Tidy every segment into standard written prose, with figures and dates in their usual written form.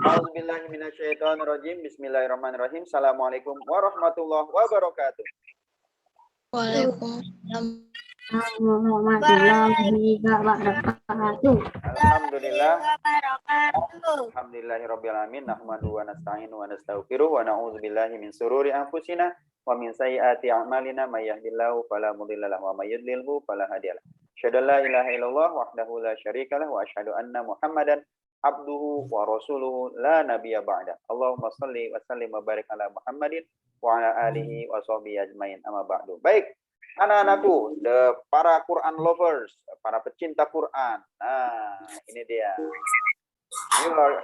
A'udzubillahi minasyaitonirrajim. Bismillahirrahmanirrahim. Assalamualaikum warahmatullahi wabarakatuh. Waalaikumsalam warahmatullahi wabarakatuh. Alhamdulillah. Alhamdulillahirabbil alamin. Nahmaduhu wa nasta'inu wa nastaghfiruh wa na'udzubillahi min sururi anfusina wa min sayyiati a'malina may yahdihillahu fala mudilla lahu wa may yudlilhu fala hadiyalah. Asyhadu an la ilaha illallah wahdahu la syarikalah wa asyhadu anna Muhammadan abduhu wa rasuluhu la nabiyya ba'da. Allahumma shalli wa sallim wa barik ala Muhammadin wa ala alihi wa sahbihi ajmain. Amma ba'du. Baik, anak-anakku, para Quran lovers, para pecinta Quran. Nah, ini dia.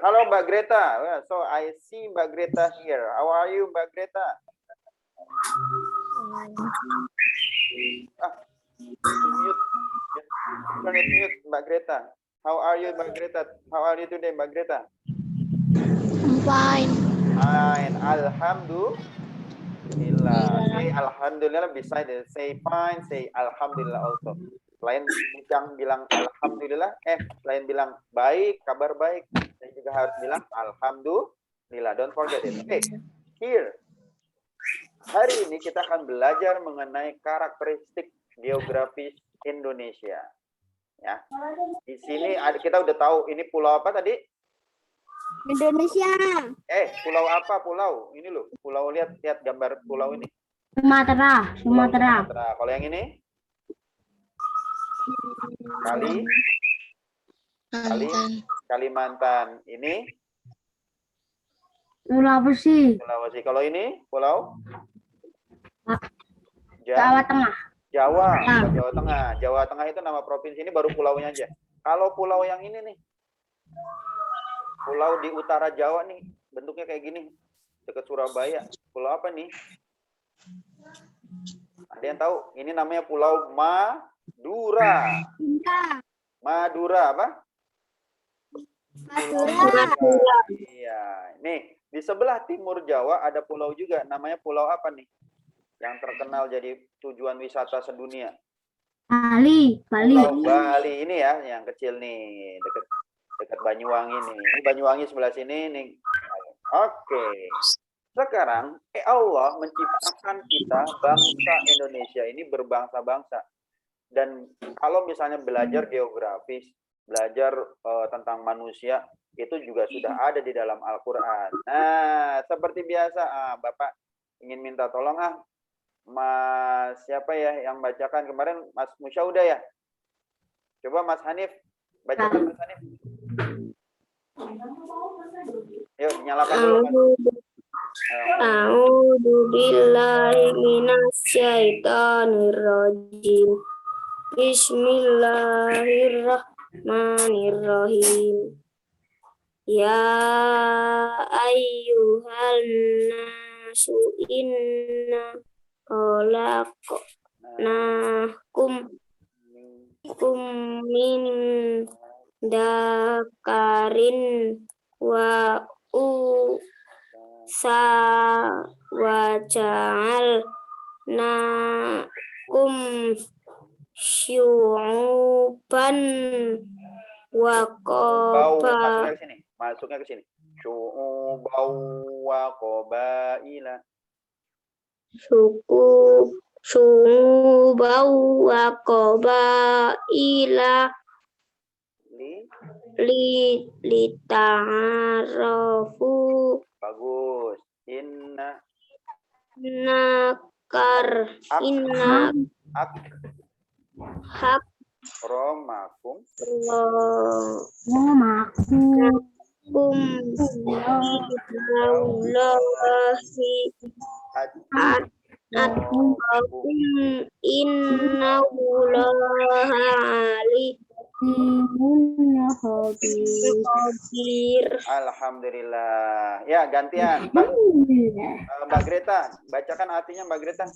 Halo Mbak Greta. So I see Mbak Greta here. How are you Mbak Greta? Mute. Turn it mute Mbak Greta. How are you Mbak Greta? How are you today Mbak Greta? I'm fine. Fine. Alhamdulillah. Say alhamdulillah, beside it. Say fine, say alhamdulillah also. Selain yang bilang alhamdulillah, selain bilang baik, kabar baik, saya juga harus bilang alhamdulillah. Don't forget it. Okay. Here. Hari ini kita akan belajar mengenai karakteristik geografis Indonesia. Ya. Di sini kita udah tahu ini pulau apa tadi? Indonesia. Pulau apa? Pulau ini loh. Pulau, lihat gambar pulau ini. Sumatera. Kalau yang ini? Kalimantan. Ini? Sulawesi. Kalau ini? Pulau? Jawa Tengah. Jawa Tengah. Jawa Tengah itu nama provinsi, ini baru pulaunya aja. Kalau pulau yang ini nih, pulau di utara Jawa nih, bentuknya kayak gini, dekat Surabaya. Pulau apa nih? Ada yang tahu? Ini namanya Pulau Madura. Madura apa? Madura. Iya. Nih, di sebelah timur Jawa ada pulau juga, namanya pulau apa nih? Yang terkenal jadi tujuan wisata sedunia. Bali. Pulau Bali ini ya, yang kecil nih, dekat Banyuwangi nih. Ini Banyuwangi sebelah sini nih. Oke. Sekarang Allah menciptakan kita bangsa Indonesia ini berbangsa-bangsa. Dan kalau misalnya belajar geografis, belajar tentang manusia, itu juga sudah ada di dalam Al-Qur'an. Nah, seperti biasa, Bapak ingin minta tolong Mas siapa ya yang bacakan kemarin? Mas Musya udah ya? Coba Mas Hanif bacakan Mas Hanif. Yuk nyalakan dulu. A'udzu billahi minasyaitonir rajim. Bismillahirrahmanirrahim. Ya ayyuhan nasu inna khalaqnakum min dakarin wa unsa wa ja'alnakum syu'uban wa qabaila. Masuknya ke sini. Syu'uban wa qabaila. Suku wa qabaila li ta'arafu. Bagus. Inna romakum Alhamdulillah. Ya, gantian. Mbak Greta, bacakan artinya Mbak Greta.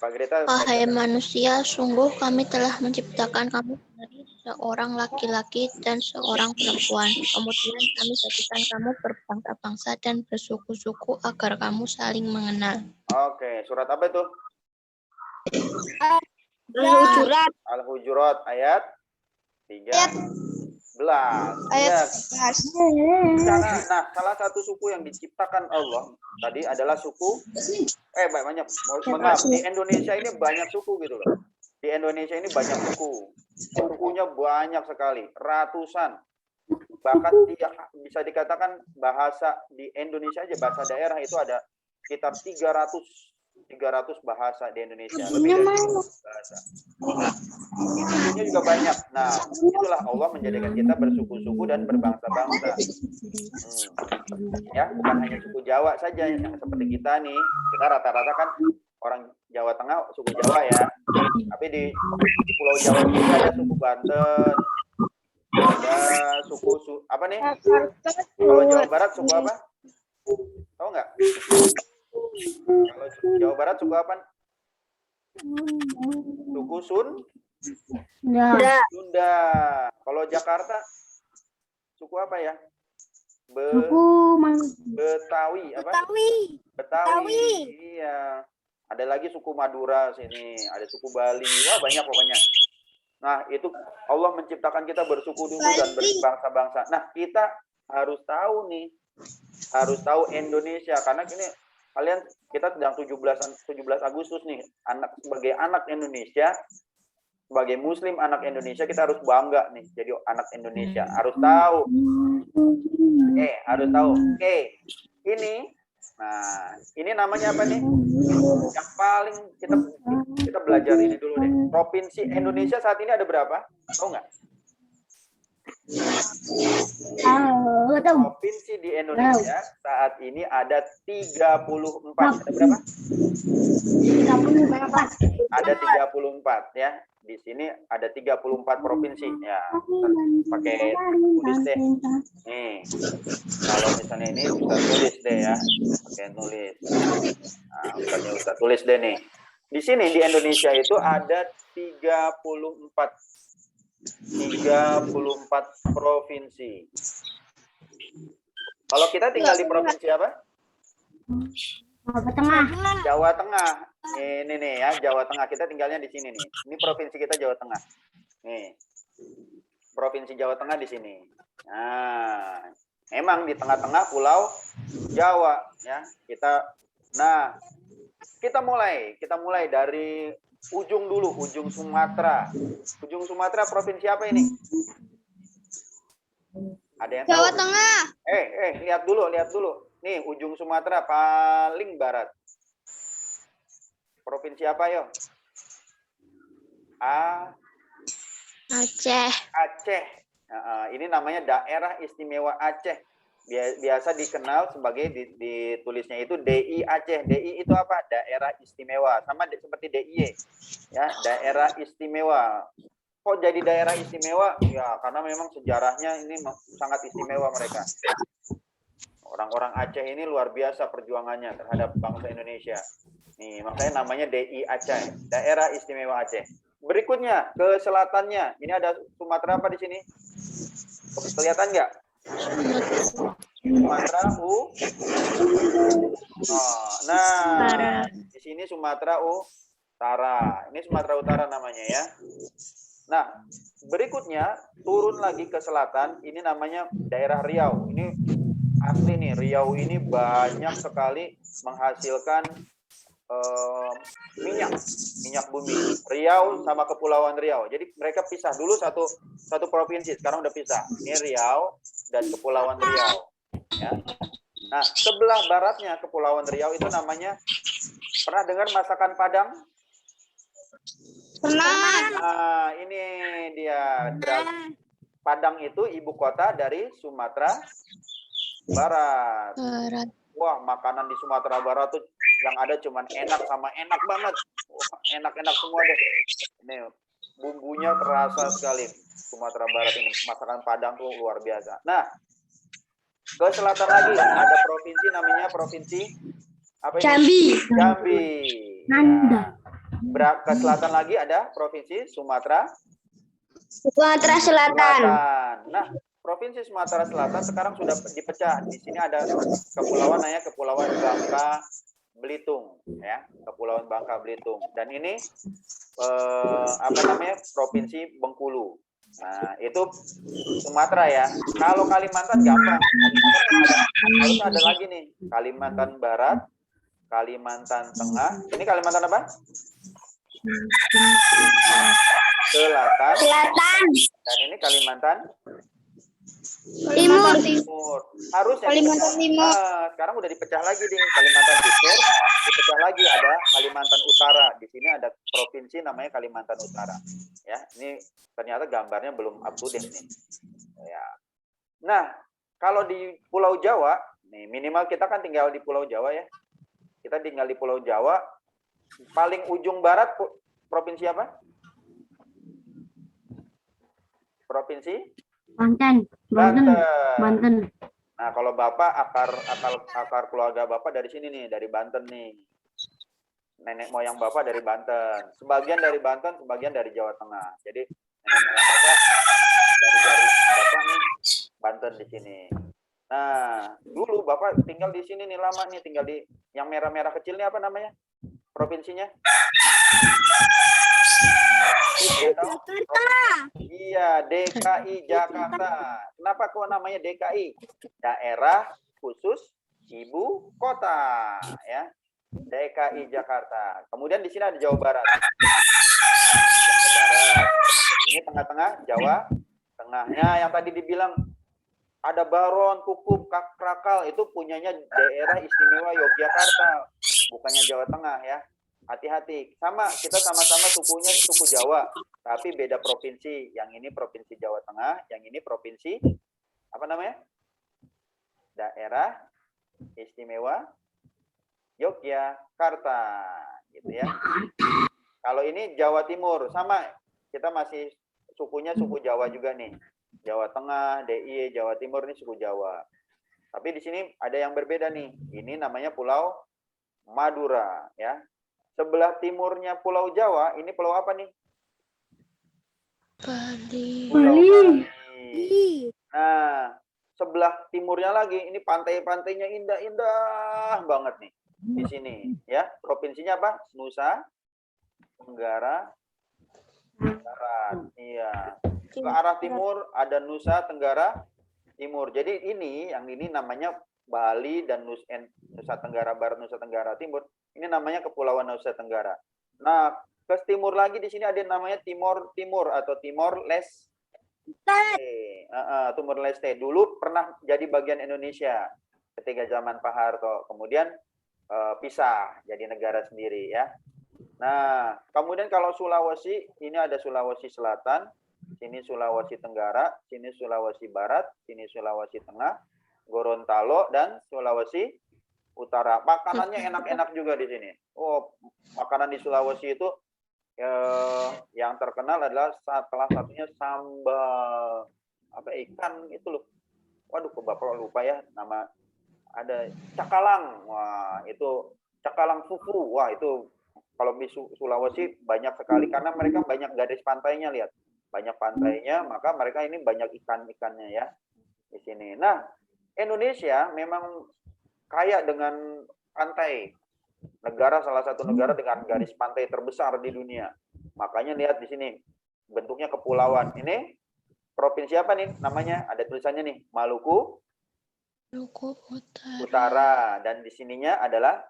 Mbak Greta. Wahai manusia, sungguh kami telah menciptakan kamu dari seorang laki-laki dan seorang perempuan. Kemudian kami jadikan kamu berbangsa-bangsa dan bersuku-suku agar kamu saling mengenal. Oke, surat apa itu? Al-Hujurat. Al-Hujurat ayat 13. Ayat Ya, 11. nah, salah satu suku yang diciptakan Allah tadi adalah suku banyak. Maaf, di Indonesia ini banyak suku gitu loh. Di Indonesia ini banyak suku. Sukunya banyak sekali, ratusan. Bahkan bisa dikatakan bahasa di Indonesia aja, bahasa daerah itu ada sekitar 300 bahasa di Indonesia. Lebih dari 300 bahasa. Sukunya juga banyak. Nah, itulah Allah menjadikan kita bersuku-suku dan berbangsa-bangsa. Ya, bukan hanya suku Jawa saja yang seperti kita nih. Kita rata-rata kan orang Jawa Tengah, suku Jawa ya. Tapi di Pulau Jawa juga ada suku Banten. Ada suku apa nih? Kalau Jawa Barat suku apa? Tahu nggak? Kalau Jawa Barat suku apa? Suku Ya. Sunda. Kalau Jakarta suku apa ya? Betawi apa? Betawi. Iya. Ada lagi suku Madura sini, ada suku Bali. Wah, banyak pokoknya. Nah, itu Allah menciptakan kita bersuku dan berbangsa-bangsa. Nah, kita harus tahu nih. Harus tahu Indonesia karena kita sedang 17 Agustus nih. Sebagai anak Indonesia, sebagai muslim anak Indonesia, kita harus bangga nih jadi anak Indonesia. Harus tahu. Harus tahu. Ini namanya apa nih? Yang paling kita belajar ini dulu deh. Provinsi Indonesia saat ini ada berapa? Tahu nggak? Provinsi di Indonesia saat ini ada 34. Ada berapa? 34. Ada 34 ya. Di sini ada 34 provinsi ya. Pakai tulis deh. Nih. Kalau misalnya ini Ustaz tulis deh ya. Pakai nulis. Nah, Ustaz tulis deh nih. Di sini di Indonesia itu ada 34 provinsi. Kalau kita tinggal di provinsi apa? Jawa Tengah. Ini nih ya, Jawa Tengah. Kita tinggalnya di sini nih. Ini provinsi kita Jawa Tengah. Nih. Provinsi Jawa Tengah di sini. Nah, memang di tengah-tengah Pulau Jawa ya. Kita mulai dari ujung dulu, ujung Sumatera. Ujung Sumatera provinsi apa ini? Ada yang tahu? Jawa Tengah. Lihat dulu. Nih, ujung Sumatera paling barat. Provinsi apa, yo? Aceh. Ini namanya Daerah Istimewa Aceh. Biasa dikenal sebagai ditulisnya itu DI Aceh. DI itu apa? Daerah Istimewa. Sama seperti DIY. Ya, Daerah Istimewa. Kok jadi daerah istimewa? Ya, karena memang sejarahnya ini sangat istimewa mereka. Orang-orang Aceh ini luar biasa perjuangannya terhadap bangsa Indonesia. Nih, makanya namanya DI Aceh, Daerah Istimewa Aceh. Berikutnya ke selatannya. Ini ada Sumatera apa di sini? Kelihatan nggak? Sumatera di sini Sumatera Utara. Ini Sumatera Utara namanya ya. Nah, berikutnya turun lagi ke selatan. Ini namanya daerah Riau. Ini asli nih, Riau ini banyak sekali menghasilkan minyak bumi. Riau sama Kepulauan Riau. Jadi mereka pisah dulu satu provinsi. Sekarang udah pisah. Ini Riau dan Kepulauan Riau. Ya. Nah, sebelah baratnya Kepulauan Riau itu namanya, pernah dengar masakan Padang? Pernah. Nah, ini dia. Padang itu ibu kota dari Sumatera Barat. Wah, makanan di Sumatera Barat tuh yang ada cuman enak sama enak banget. Wah, enak-enak semua deh. Ini bumbunya terasa sekali. Sumatera Barat ini masakan Padang tuh luar biasa. Nah, ke selatan lagi ada provinsi namanya provinsi apa ini? Jambi. Ya. Ke selatan lagi ada provinsi Sumatera Selatan. Nah, provinsi Sumatera Selatan sekarang sudah dipecah. Di sini ada kepulauan namanya Kepulauan Bangka Belitung, ya, Kepulauan Bangka Belitung. Dan ini provinsi Bengkulu. Nah, itu Sumatera ya. Kalau Kalimantan gampang. Harus ada lagi nih. Kalimantan Barat, Kalimantan Tengah. Ini Kalimantan apa? Selatan. Dan ini Kalimantan Timur. Harusnya Kalimantan Timur. Sekarang udah dipecah lagi nih. Kalimantan Timur dipecah lagi, ada Kalimantan Utara. Di sini ada provinsi namanya Kalimantan Utara. Ya, ini ternyata gambarnya belum up to date nih. Ya. Nah, kalau di Pulau Jawa, nih minimal kita kan tinggal di Pulau Jawa ya. Kita tinggal di Pulau Jawa. Paling ujung barat provinsi apa? Provinsi Banten. Nah, kalau Bapak akar keluarga Bapak dari sini nih, dari Banten nih. Nenek moyang Bapak dari Banten. Sebagian dari Banten, sebagian dari Jawa Tengah. Jadi nenek moyang Bapak dari Bapak nih Banten di sini. Nah, dulu Bapak tinggal di sini nih lama nih, tinggal di yang merah-merah kecil ini apa namanya? Provinsinya? Jakarta. Iya, DKI Jakarta. Kenapa kok namanya DKI? Daerah Khusus Ibu Kota, ya. DKI Jakarta. Kemudian di sini ada Jawa Barat. Jawa Barat. Ini tengah-tengah Jawa Tengahnya yang tadi dibilang ada Baron, Kukup, Krakal itu punyanya daerah istimewa Yogyakarta, bukannya Jawa Tengah ya. Hati-hati. Sama, kita sama-sama sukunya suku Jawa, tapi beda provinsi. Yang ini provinsi Jawa Tengah, yang ini provinsi apa namanya? Daerah istimewa Yogyakarta, gitu ya. Kalau ini Jawa Timur, sama. Kita masih sukunya suku Jawa juga nih. Jawa Tengah, DIY, Jawa Timur ini suku Jawa. Tapi di sini ada yang berbeda nih. Ini namanya Pulau Madura, ya. Sebelah timurnya Pulau Jawa, ini pulau apa nih? Bali. Pulau Bali. Nah, sebelah timurnya lagi, ini pantai-pantainya indah-indah banget nih. Di sini, ya. Provinsinya apa? Nusa Tenggara Barat. Iya. Ke arah timur ada Nusa Tenggara Timur. Jadi yang ini namanya Bali dan Nusa Tenggara Barat, Nusa Tenggara Timur. Ini namanya Kepulauan Nusa Tenggara. Nah, ke timur lagi di sini ada yang namanya Timor Timur atau Timor Leste. Timor Leste dulu pernah jadi bagian Indonesia ketika zaman Pak Harto. Kemudian pisah jadi negara sendiri ya. Nah, kemudian kalau Sulawesi, ini ada Sulawesi Selatan, sini Sulawesi Tenggara, sini Sulawesi Barat, sini Sulawesi Tengah, Gorontalo dan Sulawesi Utara. Makanannya enak-enak juga di sini. Oh, makanan di Sulawesi itu yang terkenal adalah salah satunya sambal ikan itu loh. Waduh, kok Bapak lupa ya nama. Ada cakalang. Wah, itu cakalang fufu. Wah, itu kalau di Sulawesi banyak sekali karena mereka banyak garis pantainya, lihat. Banyak pantainya, maka mereka ini banyak ikan-ikannya ya di sini. Nah, Indonesia memang kaya dengan pantai. Salah satu negara dengan garis pantai terbesar di dunia. Makanya lihat di sini bentuknya kepulauan. Ini provinsi apa nih namanya? Ada tulisannya nih, Maluku Utara. Dan di sininya adalah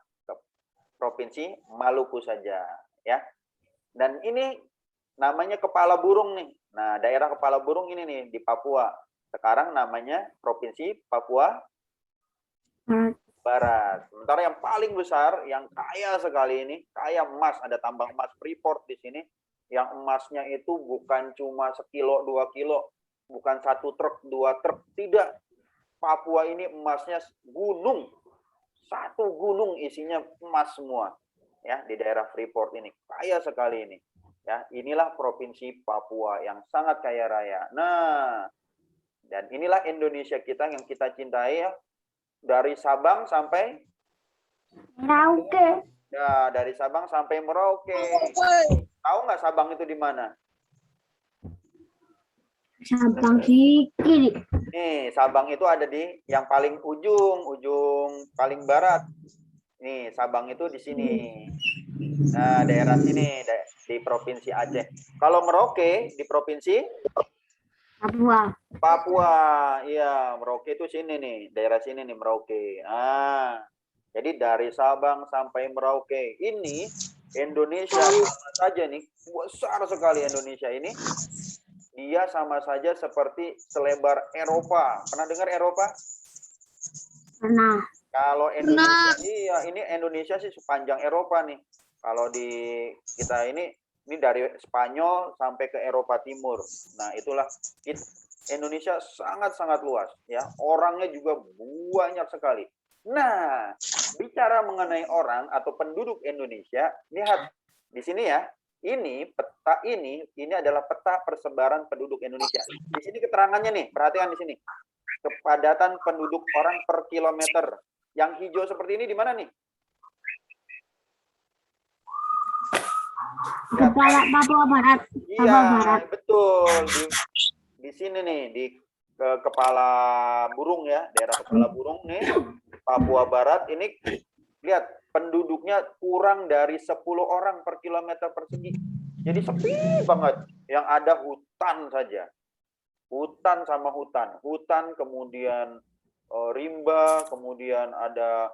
provinsi Maluku saja, ya. Dan ini namanya Kepala Burung nih. Nah, daerah Kepala Burung ini nih di Papua. Sekarang namanya Provinsi Papua Barat. Sementara yang paling besar, yang kaya sekali ini, kaya emas, ada tambang emas Freeport di sini. Yang emasnya itu bukan cuma sekilo, 2 kilo, bukan 1 truk, 2 truk, tidak. Papua ini emasnya gunung. 1 gunung isinya emas semua. Ya, di daerah Freeport ini. Kaya sekali ini. Ya, inilah Provinsi Papua yang sangat kaya raya. Nah, dan inilah Indonesia kita yang kita cintai ya. Dari Sabang sampai Merauke. Ya, dari Sabang sampai Merauke. Tahu nggak Sabang itu di mana? Sabang di kiri. Nih, Sabang itu ada di yang paling ujung paling barat. Nih, Sabang itu di sini. Nah, daerah sini di Provinsi Aceh. Kalau Merauke di Provinsi Papua. Papua, iya, Merauke itu sini nih, daerah sini nih Merauke. Jadi dari Sabang sampai Merauke ini Indonesia sama saja nih, besar sekali Indonesia ini. Dia sama saja seperti selebar Eropa. Pernah dengar Eropa? Pernah. Kalau Indonesia, iya, ini Indonesia sih sepanjang Eropa nih. Kalau di kita ini dari Spanyol sampai ke Eropa Timur. Nah, itulah Indonesia sangat-sangat luas ya. Orangnya juga banyak sekali. Nah, bicara mengenai orang atau penduduk Indonesia, lihat di sini ya. Ini peta ini adalah peta persebaran penduduk Indonesia. Di sini keterangannya nih, perhatikan di sini. Kepadatan penduduk orang per kilometer. Yang hijau seperti ini di mana nih? Kepala Papua Barat. Iya, Papua Barat. betul. Di sini nih, di kepala burung ya, daerah kepala burung nih, Papua Barat. Ini lihat, penduduknya kurang dari 10 orang per kilometer persegi. Jadi sepi banget. Yang ada hutan saja. Hutan sama hutan. Hutan, kemudian rimba, kemudian ada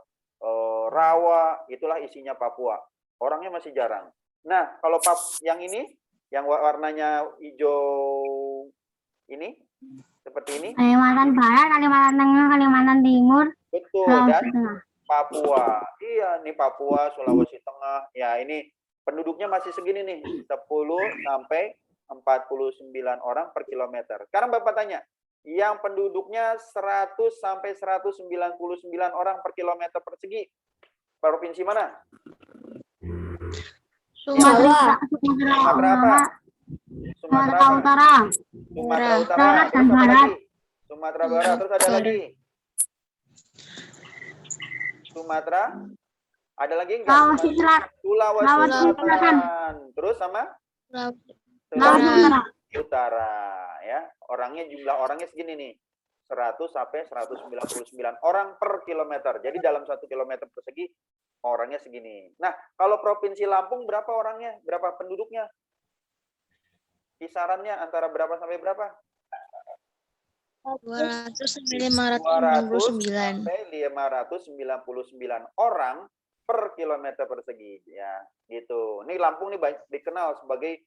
rawa. Itulah isinya Papua. Orangnya masih jarang. Nah, kalau yang ini, yang warnanya hijau ini, seperti ini. Kalimantan Barat, Kalimantan Tengah, Kalimantan Timur. Betul, dan Papua. Iya, ini Papua, Sulawesi Tengah. Ya, ini penduduknya masih segini nih, 10 sampai 49 orang per kilometer. Sekarang Bapak tanya, yang penduduknya 100 sampai 199 orang per kilometer persegi, provinsi mana? Sumatera. Sumatera apa? Sumatera Utara. Sumatera Utara. Barat dan Terus apa Barat. lagi? Sumatera Barat. Terus ada lagi? Sumatera. Ada lagi enggak? Sulawesi Selatan. Sulawesi Selatan. Terus sama? Sulawesi Utara. Ya. Jumlah orangnya segini nih. 100 sampai 199 orang per kilometer. Jadi dalam 1 kilometer persegi orangnya segini. Nah, kalau Provinsi Lampung berapa orangnya? Berapa penduduknya? Kisarannya antara berapa sampai berapa? 200 sampai 200 599. sampai 599 orang per kilometer persegi. Ya, gitu. Ini Lampung nih dikenal sebagai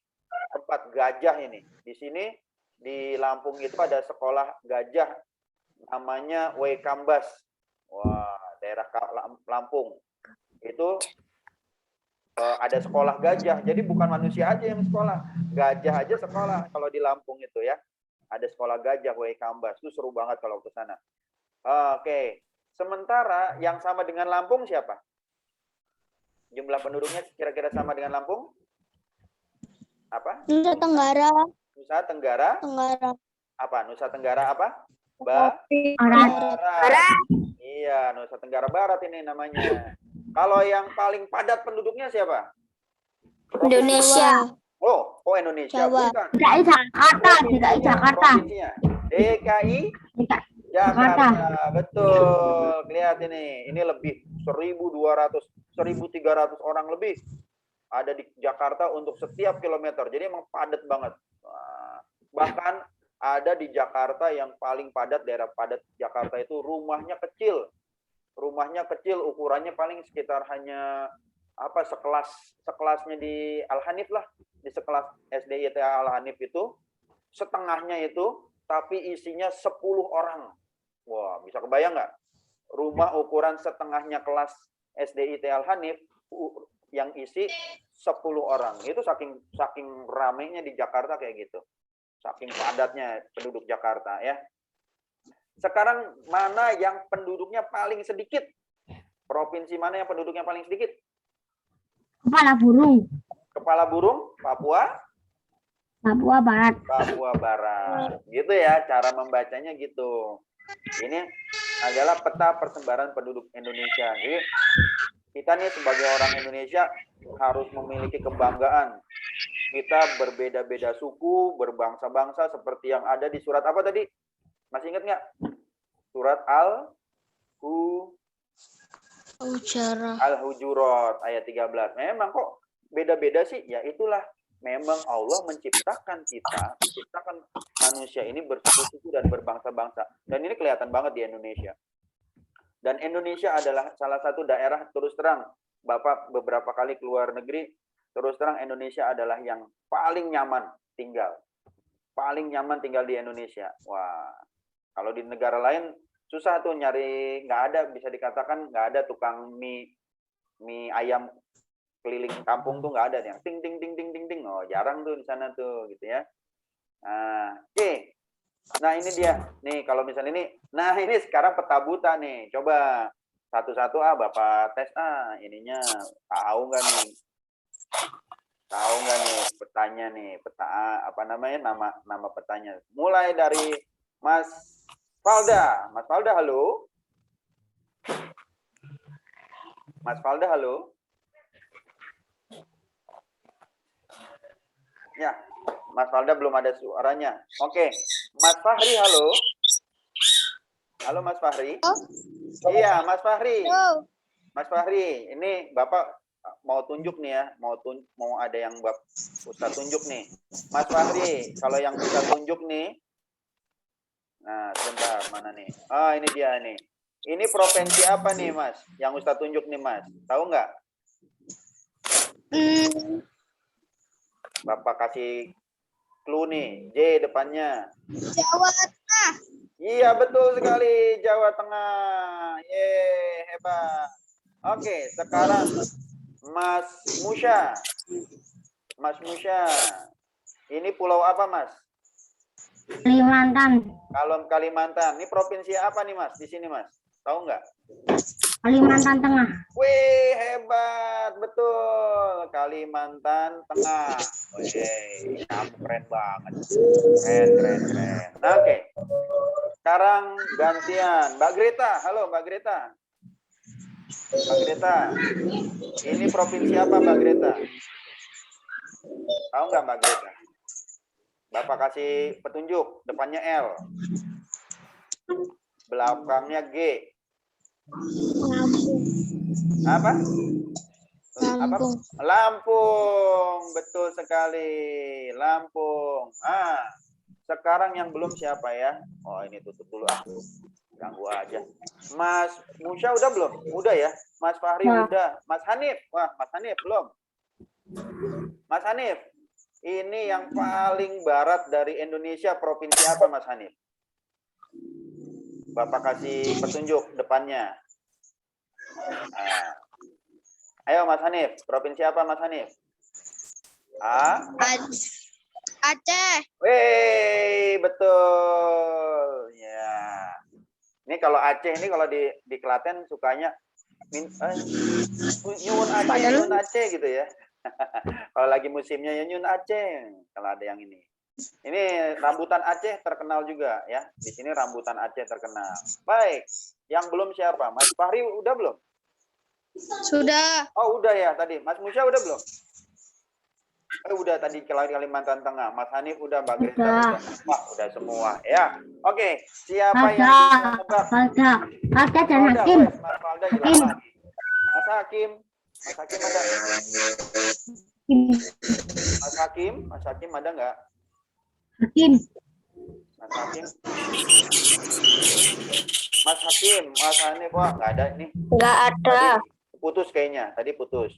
tempat gajah ini. Di sini di Lampung itu ada sekolah gajah namanya Waikambas. Wah, daerah Lampung. Itu ada sekolah gajah. Jadi bukan manusia aja yang sekolah. Gajah aja sekolah kalau di Lampung itu ya. Ada sekolah gajah Waikambas. Itu seru banget kalau ke sana. Oke. Sementara yang sama dengan Lampung siapa? Jumlah penduduknya kira-kira sama dengan Lampung? Apa? Nusa Tenggara. Nusa Tenggara? Apa? Nusa Tenggara apa? Barat. Iya, Nusa Tenggara Barat ini namanya. Kalau yang paling padat penduduknya siapa? Indonesia. Oh, Indonesia. Jawa. Bukan. DKI Jakarta. DKI Jakarta. Provinsinya. DKI Jakarta. Betul. Lihat ini. Ini lebih 1.200, 1.300 orang lebih ada di Jakarta untuk setiap kilometer. Jadi emang padat banget. Bahkan ada di Jakarta yang paling padat, daerah padat Jakarta itu rumahnya kecil. Rumahnya kecil, ukurannya paling sekitar hanya sekelasnya di Al-Hanif lah. Di sekelas SDIT Al-Hanif itu setengahnya itu, tapi isinya 10 orang. Wah, bisa kebayang nggak? Rumah ukuran setengahnya kelas SDIT Al-Hanif yang isi 10 orang. Itu saking ramainya di Jakarta kayak gitu. Saking padatnya penduduk Jakarta ya. Sekarang mana yang penduduknya paling sedikit? Provinsi mana yang penduduknya paling sedikit? Kepala burung. Kepala burung, Papua? Papua Barat. Papua Barat. Gitu ya, cara membacanya gitu. Ini adalah peta persebaran penduduk Indonesia. Jadi kita nih sebagai orang Indonesia harus memiliki kebanggaan. Kita berbeda-beda suku, berbangsa-bangsa seperti yang ada di surat apa tadi? Masih ingat nggak? Surat Al-Hujurat ayat 13. Memang kok beda-beda sih? Ya itulah memang Allah menciptakan kita, menciptakan manusia ini bersuku-suku dan berbangsa-bangsa. Dan ini kelihatan banget di Indonesia. Dan Indonesia adalah salah satu daerah, terus terang, Bapak beberapa kali keluar negeri, terus terang Indonesia adalah yang paling nyaman tinggal. Paling nyaman tinggal di Indonesia. Wah, kalau di negara lain susah tuh nyari, nggak ada, bisa dikatakan nggak ada tukang mie ayam keliling kampung tuh nggak ada yang ting ting ting ting ting ting. Oh, jarang tuh di sana tuh gitu ya. Nah, oke. Nah, ini dia. Nih, kalau misalnya ini, nah ini sekarang peta buta nih. Coba satu-satu Bapak tes ininya tahu nggak nih? Tahu nggak nih petanya nih? Peta apa namanya? Nama petanya. Mulai dari Mas Falda. Mas Falda, halo. Mas Falda, halo. Ya, Mas Falda belum ada suaranya. Oke, Mas Fahri, halo. Halo Mas Fahri. Iya, Mas Fahri. Mas Fahri, ini Bapak mau tunjuk nih ya, mau ada yang Bapak Ustaz tunjuk nih. Mas Fahri, kalau yang Ustaz tunjuk nih. Nah, sebentar, mana nih? Ah, ini dia nih. Ini provinsi apa nih, Mas? Yang Ustaz tunjuk nih, Mas. Tahu nggak? Bapak kasih clue nih, J depannya. Jawa Tengah. Iya, betul sekali, Jawa Tengah. Yeay, hebat. Oke, sekarang Mas Musya. Mas Musya. Ini pulau apa, Mas? Kalimantan. Kalau Kalimantan. Ini provinsi apa nih, Mas? Di sini, Mas. Tahu nggak? Kalimantan Tengah. Wih, hebat, betul. Kalimantan Tengah. Wih, kamu keren banget. Keren. Nah, oke. Sekarang gantian. Mbak Greta, halo Mbak Greta. Mbak Greta, ini provinsi apa Mbak Greta? Tahu nggak Mbak Greta? Bapak kasih petunjuk, depannya L. Belakangnya G. Lampung. Apa? Lampung. Lampung, betul sekali. Lampung. Sekarang yang belum siapa ya? Oh, ini tutup dulu ganggu aja. Mas Musya udah belum? Udah ya. Mas Fahri udah. Mas Hanif, wah Mas Hanif belum. Mas Hanif, ini yang paling barat dari Indonesia provinsi apa Mas Hanif? Bapak kasih petunjuk depannya. Ayo Mas Hanif, provinsi apa Mas Hanif? Aceh. Wih, betul. Ya. Ini kalau Aceh ini kalau di Klaten sukanya nyun Aceh gitu ya. Kalau lagi musimnya ya nyun Aceh. Kalau ada yang ini. Ini rambutan Aceh terkenal juga ya. Di sini rambutan Aceh terkenal. Baik. Yang belum siapa? Mas Fahri udah belum? Sudah. Oh, udah ya tadi. Mas Musya udah belum? Udah tadi Kalimantan Tengah. Mas Hanif udah, Mbak Greta udah. Wah, udah semua ya. Oke, siapa yang bisa nebak? Falda dan Hakim. Mas Falda hilang lagi. Mas Hakim ada? Mas Hakim ada nggak? Hakim. Mas Hanif, wah nggak ada nih. Nggak ada. Putus kayaknya, tadi putus.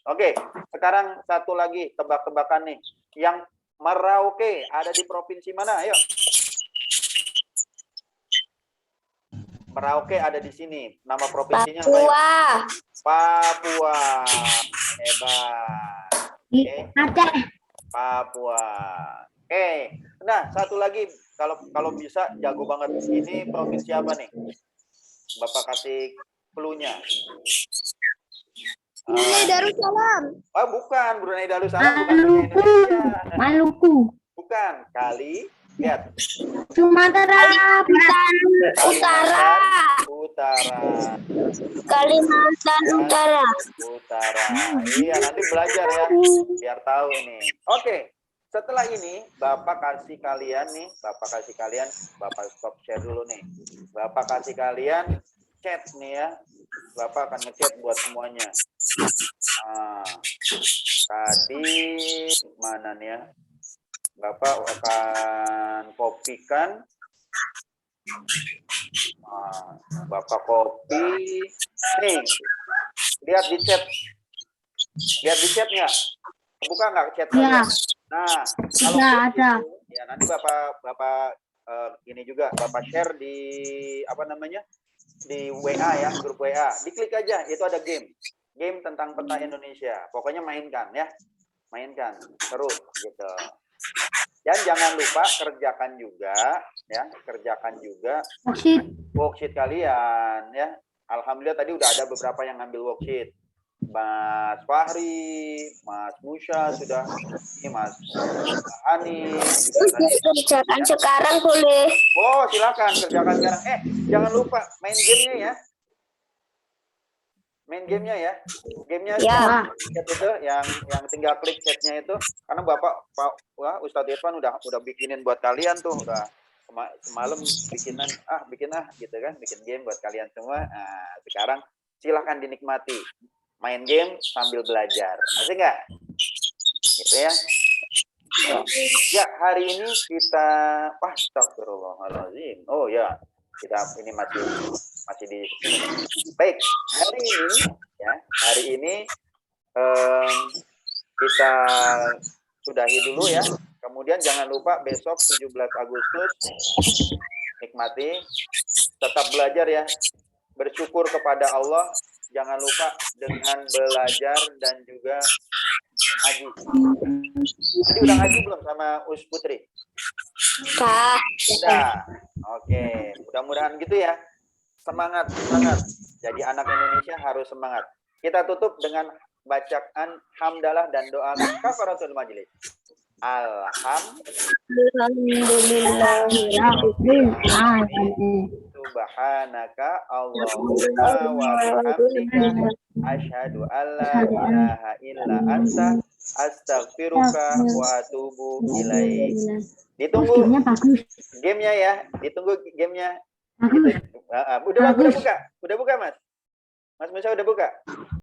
Oke, sekarang satu lagi tebak-tebakan nih. Yang Merauke ada di provinsi mana? Ayo. Merauke ada di sini. Nama provinsinya apa? Papua. Hebat. Aceh. Papua. Oke. Nah, satu lagi kalau bisa jago banget. Ini provinsi apa nih? Bapak kasih clue-nya. Brunei Darussalam. Oh, bukan Brunei Darussalam. Maluku. Bukan. Lihat. Sumatera Utara. Kalimantan Utara. Iya, nanti belajar ya. Biar tahu ini. Oke. Setelah ini, Bapak kasih kalian, Bapak stop share dulu nih. Bapak kasih kalian chat nih ya. Bapak akan ngechat buat semuanya. Tadi mana nih ya? Bapak akan kopikan. Bapak copy. Nih, lihat di chat. Lihat di chatnya. Buka nggak chat kalian? Nah, kalau ada. Gitu, ya nanti Bapak ini juga Bapak share di apa namanya? Di WA ya, grup WA. Diklik aja, itu ada game. Game tentang peta Indonesia. Pokoknya mainkan ya. Mainkan terus gitu. Dan jangan lupa kerjakan juga ya, kerjakan juga worksheet kalian ya. Alhamdulillah tadi udah ada beberapa yang ngambil worksheet. Mas Fahri, Mas Musya sudah ini, Mas Ani. Kerjakan sekarang boleh. Oh, silakan kerjakan sekarang. Jangan lupa main gamenya ya. Main gamenya ya. Gamenya Ya. chat itu yang tinggal klik chatnya itu. Karena Bapak Ustadz Irfan udah bikinin buat kalian tuh, udah semalam bikin gitu kan, bikin game buat kalian semua. Nah, sekarang silakan dinikmati. Main game sambil belajar. Masih nggak? Gitu ya. Ya, hari ini kita astagfirullahaladzim. Oh ya, kita ini masih di baik. Hari ini kita sudahi dulu ya. Kemudian jangan lupa besok 17 Agustus nikmati, tetap belajar ya. Bersyukur kepada Allah. Jangan lupa dengan belajar dan juga ngaji. Tadi udah ngaji belum sama Us Putri? Sudah. Oke, mudah-mudahan gitu ya. Semangat. Jadi anak Indonesia harus semangat. Kita tutup dengan bacaan hamdalah dan doa kafaratul majelis. Alhamdulillah. Subhanaka Allahumma wa bihamdika asyhadu alla ilaha illa anta astaghfiruka wa atubu ilaik. Ditunggu gamenya ya, ditunggu gamenya. Udah buka? Udah buka, Mas? Mas Musa udah buka?